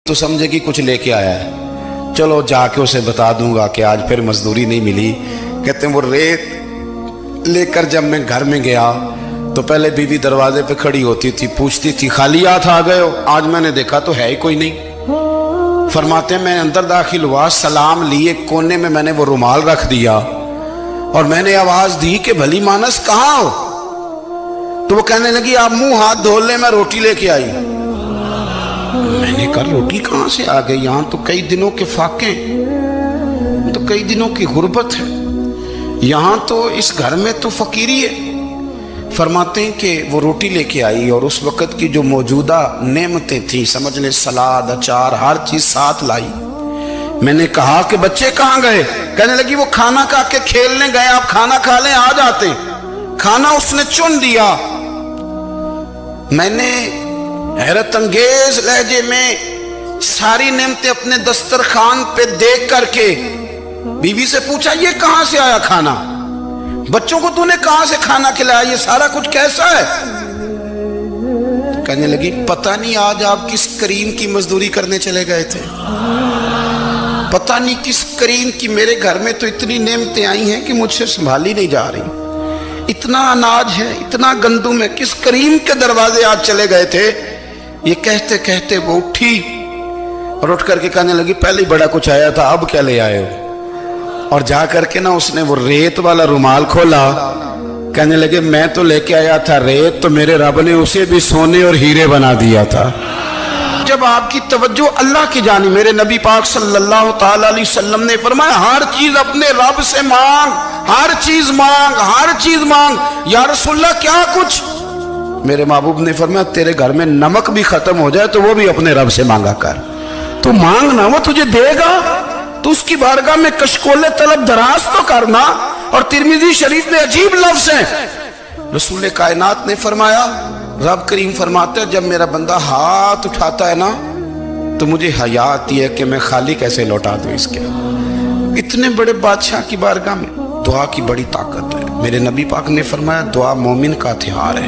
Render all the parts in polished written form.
تو سمجھے کہ کچھ لے کے آیا ہے، چلو جا کے اسے بتا دوں گا کہ آج پھر مزدوری نہیں ملی۔ کہتے ہیں وہ ریت لے کر جب میں گھر میں گیا تو پہلے بیوی دروازے پہ کھڑی ہوتی تھی، پوچھتی تھی خالی ہاتھ آ گئے ہو؟ آج میں نے دیکھا تو ہے ہی کوئی نہیں۔ فرماتے ہیں میں اندر داخل ہوا، سلام لیے، کونے میں نے وہ رومال رکھ دیا اور میں نے آواز دی کہ بھلی مانس کہاں ہو؟ تو وہ کہنے لگی آپ منہ ہاتھ دھو لیں، میں روٹی لے کے آئی۔ میں نے کہا روٹی کہاں سے آ گئی؟ یہاں تو کئی دنوں کے فاقے، تو کئی دنوں کی غربت ہے، یہاں تو اس گھر میں تو فقیری ہے۔ فرماتے ہیں کہ وہ روٹی لے کے آئی اور اس وقت کی جو موجودہ نعمتیں تھیں، سمجھ لیں سلاد، اچار، ہر چیز ساتھ لائی۔ میں نے کہا کہ بچے کہاں گئے؟ کہنے لگی وہ کھانا کھا کے کھیلنے گئے، آپ کھانا کھا لیں آ جاتے۔ کھانا اس نے چن دیا۔ میں نے حیرت انگیز لہجے میں ساری نعمتیں اپنے دسترخوان پہ دیکھ کر کے بیوی سے پوچھا یہ کہاں سے آیا کھانا؟ بچوں کو تو نے کہاں سے کھانا کھلایا؟ یہ سارا کچھ کیسا ہے؟ کہنے لگی پتہ نہیں آج آپ کس کریم کی مزدوری کرنے چلے گئے تھے، پتہ نہیں کس کریم کی، میرے گھر میں تو اتنی نعمتیں آئی ہیں کہ مجھ سے سنبھالی نہیں جا رہی، اتنا اناج ہے، اتنا گندم ہے، کس کریم کے دروازے آج چلے گئے تھے؟ یہ کہتے کہتے وہ اٹھی اور اٹھ کر کے کہنے لگی پہلے بڑا کچھ آیا تھا، اب کیا لے آئے ہو؟ اور جا کر کے نا اس نے وہ ریت والا رومال کھولا، کہنے لگے میں تو لے کے آیا تھا ریت، تو میرے رب نے اسے بھی سونے اور ہیرے بنا دیا تھا۔ جب آپ کی توجہ اللہ کی جانب، میرے نبی پاک صلی اللہ تعالی علیہ وسلم نے فرمایا ہر چیز اپنے رب سے مانگ، ہر چیز مانگ، ہر چیز مانگ۔ یا رسول اللہ کیا کچھ؟ میرے محبوب نے فرمایا تیرے گھر میں نمک بھی ختم ہو جائے تو وہ بھی اپنے رب سے مانگا کر، تو مانگنا وہ تجھے دے گا، تو اس کی بارگاہ میں کشکول طلب دراز تو کرنا۔ اور ترمذی شریف میں عجیب لفظ ہیں، رسول کائنات نے فرمایا، رب کریم فرماتا ہے جب میرا بندہ ہاتھ اٹھاتا ہے نا تو مجھے حیا آتی ہے کہ میں خالی کیسے لوٹا دوں اس کے۔ اتنے بڑے بادشاہ کی بارگاہ میں دعا کی بڑی طاقت ہے۔ میرے نبی پاک نے فرمایا دعا مومن کا ہتھیار ہے،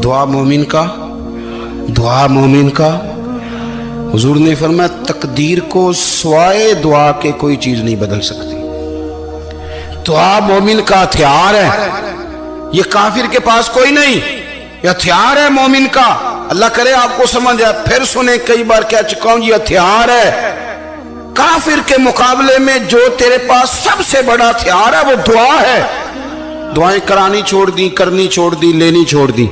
دعا مومن کا، دعا مومن کا۔ حضور نے فرمایا تقدیر کو سوائے دعا کے کوئی چیز نہیں بدل سکتی۔ دعا مومن کا ہتھیار ہے، یہ کافر کے پاس کوئی نہیں، یہ ہتھیار ہے مومن کا۔ اللہ کرے آپ کو سمجھ آئے، پھر سنیں، کئی بار کہہ چکا ہوں یہ ہتھیار ہے۔ کافر کے مقابلے میں جو تیرے پاس سب سے بڑا ہتھیار ہے وہ دعا ہے۔ دعائیں کرانی چھوڑ دی، کرنی چھوڑ دی، لینی چھوڑ دی۔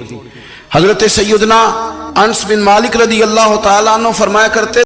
حضرت سیدنا انس بن مالک رضی اللہ تعالیٰ عنہ فرمایا کرتے